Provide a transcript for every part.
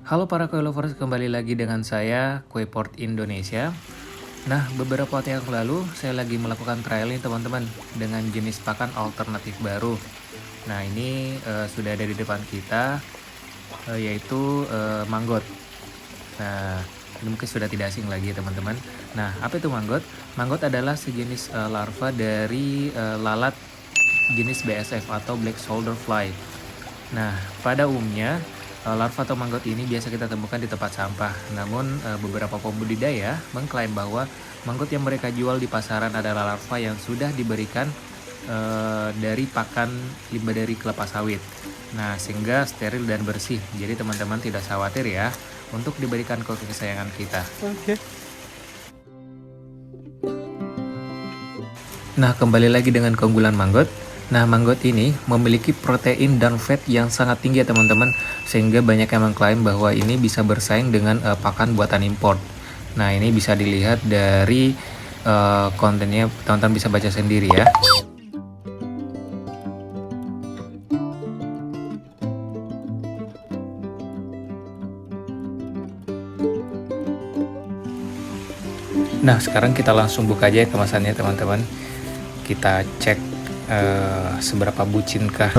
Halo para koi lovers, kembali lagi dengan saya, Kueport Indonesia. Nah, beberapa waktu yang lalu saya lagi melakukan trial nih teman-teman dengan jenis pakan alternatif baru. Nah, ini sudah ada di depan kita, yaitu manggot. Nah, ini mungkin sudah tidak asing lagi ya teman-teman. Nah, apa itu manggot? Manggot adalah sejenis larva dari lalat jenis BSF atau Black Shoulder Fly. Nah, pada umumnya larva atau manggot ini biasa kita temukan di tempat sampah. Namun beberapa pembudidaya mengklaim bahwa manggot yang mereka jual di pasaran adalah larva yang sudah diberikan dari pakan limbah dari kelapa sawit. Nah, sehingga steril dan bersih. Jadi teman-teman tidak khawatir ya untuk diberikan ke kesayangan kita. Oke. Nah, kembali lagi dengan keunggulan manggot. Nah, manggot ini memiliki protein dan fat yang sangat tinggi ya teman-teman, sehingga banyak yang mengklaim bahwa ini bisa bersaing dengan pakan buatan import. Nah, ini bisa dilihat dari kontennya, teman-teman bisa baca sendiri ya. Nah, sekarang kita langsung buka aja kemasannya teman-teman. Kita cek seberapa bucinkah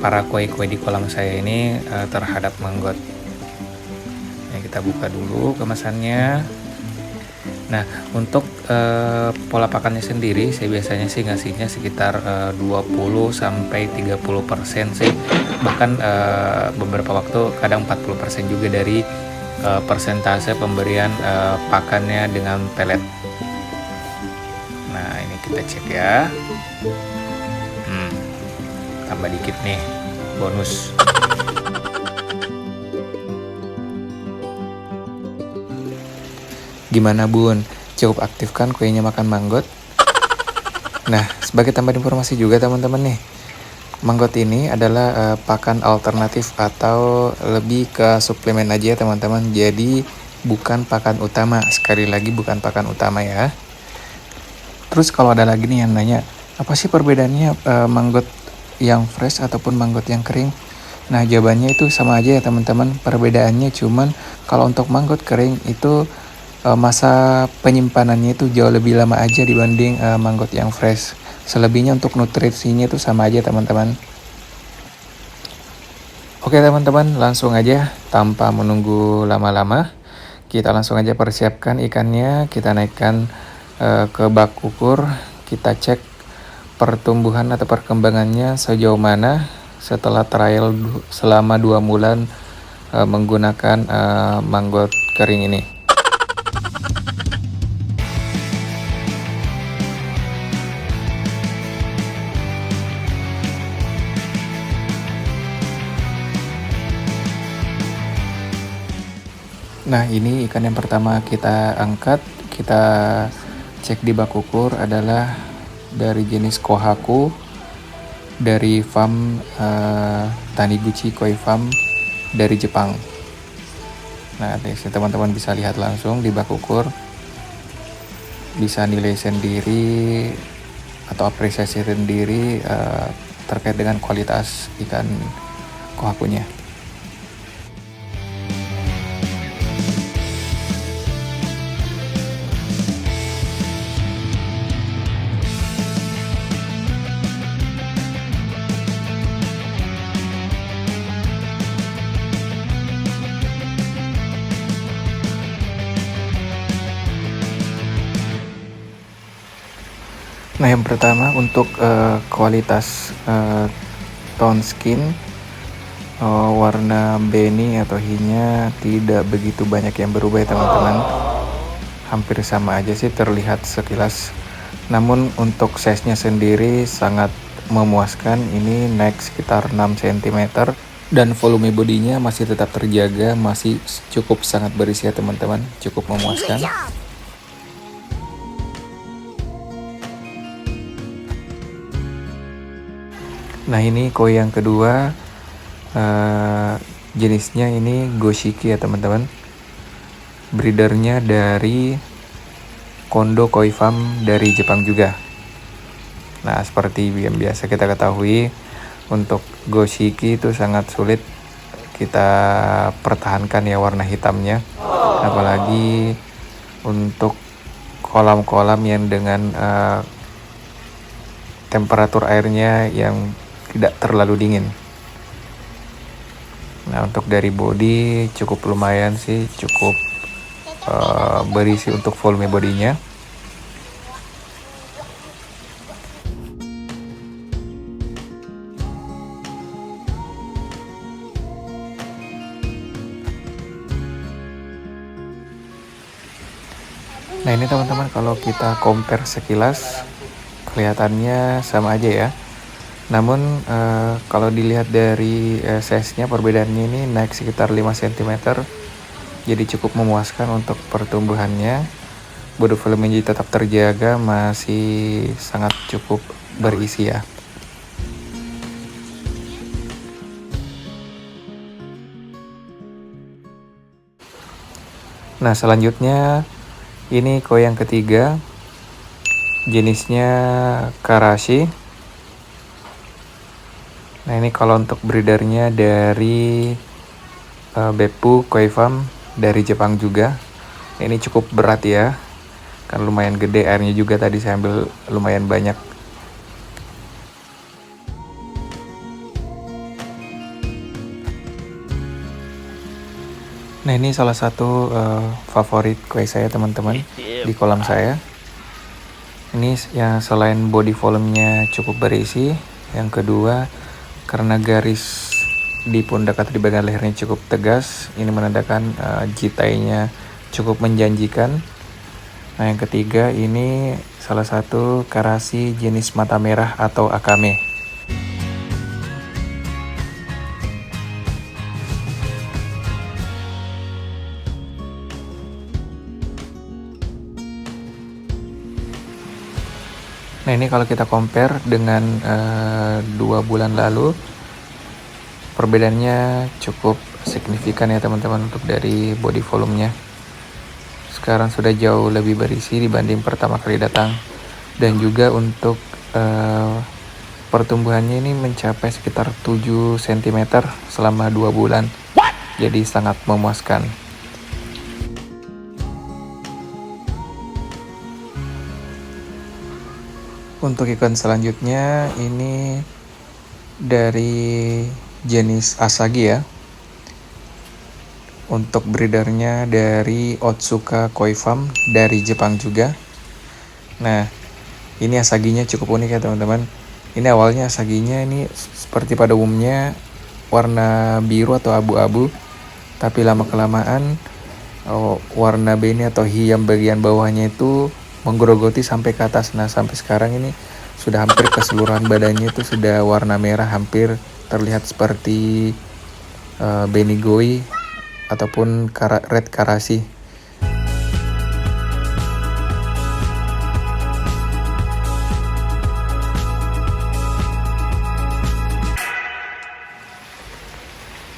para koi-koi di kolam saya ini terhadap manggot. Nah, kita buka dulu kemasannya. Nah, untuk pola pakannya sendiri, saya biasanya sih ngasihnya sekitar 20-30% sih. Bahkan beberapa waktu kadang 40% juga dari persentase pemberian pakannya dengan pelet. Nah, ini kita cek ya. Tambah dikit nih, bonus. Gimana bun? Cukup aktif kan kuenya makan manggot? Nah, sebagai tambahan informasi juga teman-teman nih, manggot ini adalah pakan alternatif atau lebih ke suplemen aja ya teman-teman. Jadi bukan pakan utama, sekali lagi bukan pakan utama ya. Terus kalau ada lagi nih yang nanya, apa sih perbedaannya manggot yang fresh ataupun manggot yang kering? Nah, jawabannya itu sama aja ya teman-teman. Perbedaannya cuman kalau untuk manggot kering itu masa penyimpanannya itu jauh lebih lama aja dibanding manggot yang fresh. Selebihnya untuk nutrisinya itu sama aja teman-teman. Oke teman-teman, langsung aja tanpa menunggu lama-lama, kita langsung aja persiapkan ikannya. Kita naikkan ke bak ukur, kita cek pertumbuhan atau perkembangannya sejauh mana setelah trial selama 2 bulan menggunakan manggot kering ini. Nah, ini ikan yang pertama kita angkat, kita cek di bak ukur adalah dari jenis Kohaku, dari farm Taniguchi Koi Farm dari Jepang. Nah, teman-teman bisa lihat langsung di bak ukur, bisa nilai sendiri atau apresiasi sendiri terkait dengan kualitas ikan Kohakunya. Nah, yang pertama untuk kualitas tone skin, warna beni atau hinya tidak begitu banyak yang berubah ya teman-teman. Hampir sama aja sih terlihat sekilas. Namun untuk size-nya sendiri sangat memuaskan. Ini naik sekitar 6 cm dan volume bodinya masih tetap terjaga, masih cukup sangat berisi ya teman-teman, cukup memuaskan. Nah, ini koi yang kedua, jenisnya ini Goshiki ya teman-teman. Breedernya dari Kondo Koi Farm dari Jepang juga. Nah, seperti yang biasa kita ketahui, untuk Goshiki itu sangat sulit kita pertahankan ya warna hitamnya. Apalagi untuk kolam-kolam yang dengan temperatur airnya yang tidak terlalu dingin. Nah, untuk dari body cukup lumayan sih, cukup berisi untuk volume bodinya. Nah, ini teman-teman, kalau kita compare sekilas kelihatannya sama aja ya. Namun kalau dilihat dari size-nya, perbedaannya ini naik sekitar 5 cm. Jadi cukup memuaskan untuk pertumbuhannya. Body volume tetap terjaga, masih sangat cukup berisi ya. Nah, selanjutnya ini koi yang ketiga, jenisnya Karashi. Nah, ini kalau untuk breedernya dari Beppu Koi Farm dari Jepang juga. Ini cukup berat ya, kan lumayan gede, airnya juga tadi saya ambil lumayan banyak. Nah, ini salah satu favorit koi saya teman-teman di kolam saya. Ini yang selain body volumenya cukup berisi, yang kedua karena garis di pundak atau di bagian lehernya cukup tegas, ini menandakan jitainya cukup menjanjikan. Nah, yang ketiga ini salah satu Karashi jenis mata merah atau Akame. Nah, ini kalau kita compare dengan 2 bulan lalu, perbedaannya cukup signifikan ya teman-teman untuk dari body volumenya. Sekarang sudah jauh lebih berisi dibanding pertama kali datang. Dan juga untuk pertumbuhannya ini mencapai sekitar 7 cm selama 2 bulan. Jadi sangat memuaskan. Untuk ikan selanjutnya ini dari jenis Asagi ya. Untuk breedernya dari Otsuka Koi Farm dari Jepang juga. Nah, ini Asaginya cukup unik ya teman-teman. Ini awalnya Asaginya ini seperti pada umumnya warna biru atau abu-abu, tapi lama-kelamaan warna beni atau hiam bagian bawahnya itu menggerogoti sampai ke atas. Nah, sampai sekarang ini sudah hampir keseluruhan badannya itu sudah warna merah, hampir terlihat seperti benigoi ataupun red Karashi.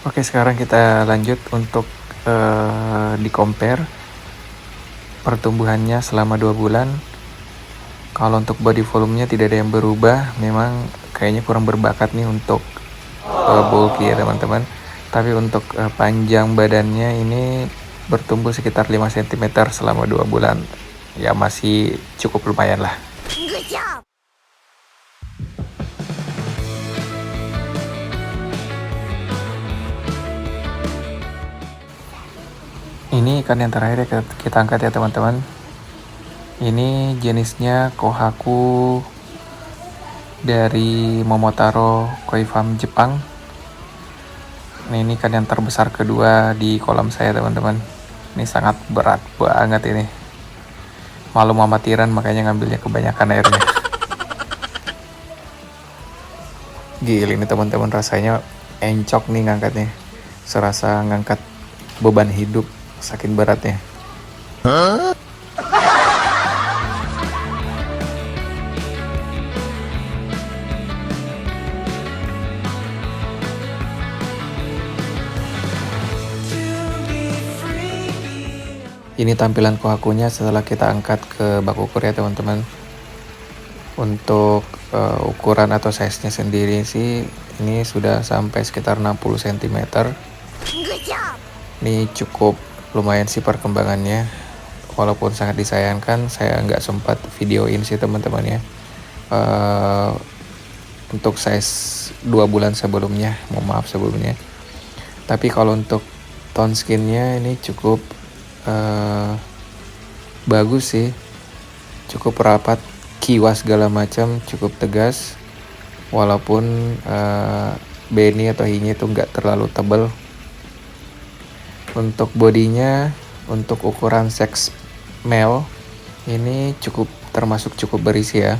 Oke, sekarang kita lanjut untuk di compare pertumbuhannya selama 2 bulan. Kalau untuk body volumenya tidak ada yang berubah, memang kayaknya kurang berbakat nih untuk bulky ya teman-teman. Tapi untuk panjang badannya ini bertumbuh sekitar 5 cm selama 2 bulan. Ya masih cukup lumayan lah. Ini ikan yang terakhir ya kita angkat ya teman-teman. Ini jenisnya Kohaku dari Momotaro Koi Farm Jepang. Nah, ini ikan yang terbesar kedua di kolam saya teman-teman. Ini sangat berat banget ini. Malu amatiran makanya ngambilnya kebanyakan airnya. Gila ini teman-teman, rasanya encok nih ngangkatnya. Serasa ngangkat beban hidup saking beratnya. Ini tampilan kohakunya setelah kita angkat ke bak ukur ya teman-teman. Untuk ukuran atau size-nya sendiri sih ini sudah sampai sekitar 60 cm. Ini cukup lumayan sih perkembangannya. Walaupun sangat disayangkan, saya nggak sempat videoin sih teman-teman ya. Eh, untuk size 2 bulan sebelumnya, mohon maaf sebelumnya. Tapi kalau untuk tone skinnya ini cukup bagus sih, cukup rapat, kiwas segala macam, cukup tegas. Walaupun beni atau hinya itu nggak terlalu tebal. Untuk bodinya, untuk ukuran sex male ini termasuk cukup berisi ya.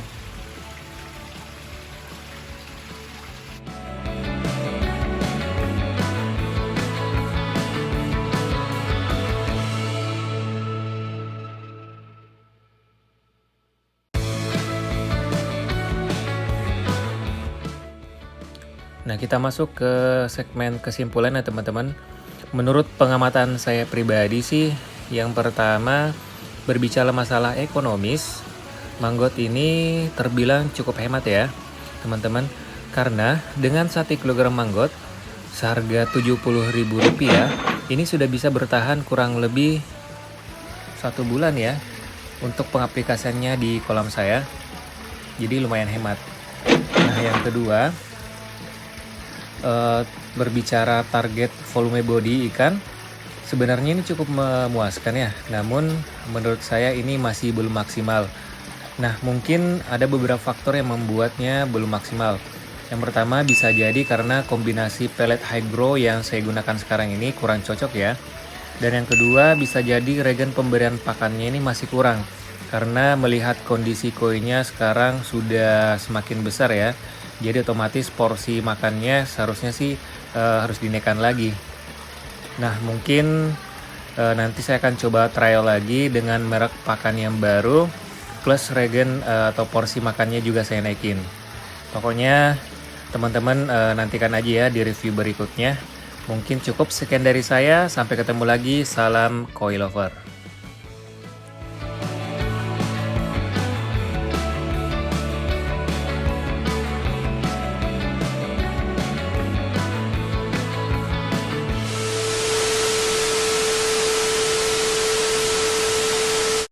Nah, kita masuk ke segmen kesimpulan ya teman-teman. Menurut pengamatan saya pribadi sih, yang pertama berbicara masalah ekonomis, Manggot ini terbilang cukup hemat ya teman-teman. Karena dengan 1 kg manggot seharga Rp70.000, ini sudah bisa bertahan kurang lebih 1 bulan ya untuk pengaplikasiannya di kolam saya. Jadi lumayan hemat. Nah, yang kedua, berbicara target volume body ikan, sebenarnya ini cukup memuaskan ya, namun menurut saya ini masih belum maksimal. Nah, mungkin ada beberapa faktor yang membuatnya belum maksimal. Yang pertama bisa jadi karena kombinasi pellet high grow yang saya gunakan sekarang ini kurang cocok ya. Dan yang kedua bisa jadi regen pemberian pakannya ini masih kurang, karena melihat kondisi koinya sekarang sudah semakin besar ya. Jadi otomatis porsi makannya seharusnya sih harus dinaikkan lagi. Nah, mungkin nanti saya akan coba trial lagi dengan merek pakan yang baru, plus regen atau porsi makannya juga saya naikin. Pokoknya teman-teman nantikan aja ya di review berikutnya. Mungkin cukup sekian dari saya, sampai ketemu lagi, salam koi lover.